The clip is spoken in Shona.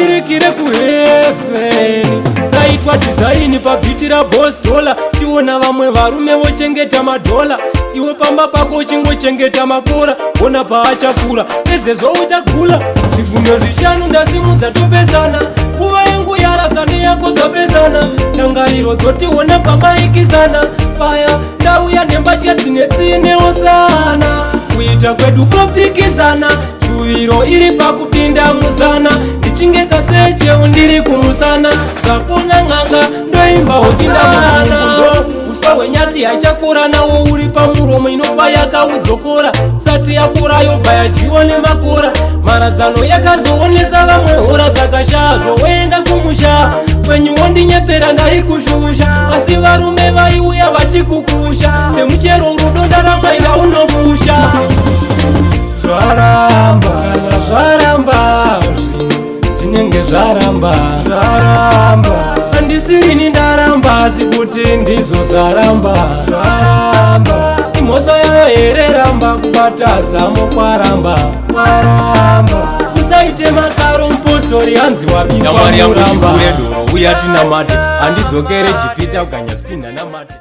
Irikire ku heaven raitwa design pabhiti raboss dollar. Tiona vamwe varume vochengeta madola, iwe pamba pako uchingochengeta makora. Ona paachakura pedzezvo uchagula. Zvigundo zvishanu ndasimudza topesana, nguva yangu yarasani yako dzapesana. Ndangariro dzotiona pamaikisana, paya ndauya nembatya dzine tsinewo sana. Kuita kwedu kopikisana, shuviro iri pakupinda muzana. Ndichinge kasecheu ndiri kumusana, zvakona ng'anga ndoimba hosindamana. Uswa hwenyati haichakura nawo uri pamuromo, inofa yakaudzokora. Sati yakura yobva yadyiwa nemakora. Mharadzano yakazoonesa vamwe hora, saka shazvoenda kumusha kwenyuwo ndinyepera ndaikushusha. Asi varume vaiuya vachikukusha, semuchero rudo ndaramaira unopusha. Zvaramba, zvaramba, zvinenge zvaramba, zvaramba. Handisirini ndaramba, asi kuti ndizvo zvaramba, zvaramba. Imhosva yayo here ramba, kubata zamo kwaramba, kwaramba. Usaite makaro mupostori, hanzi wabikwa muramba. Uya tinamate, handidzokere Jupiter ukanyasina namate.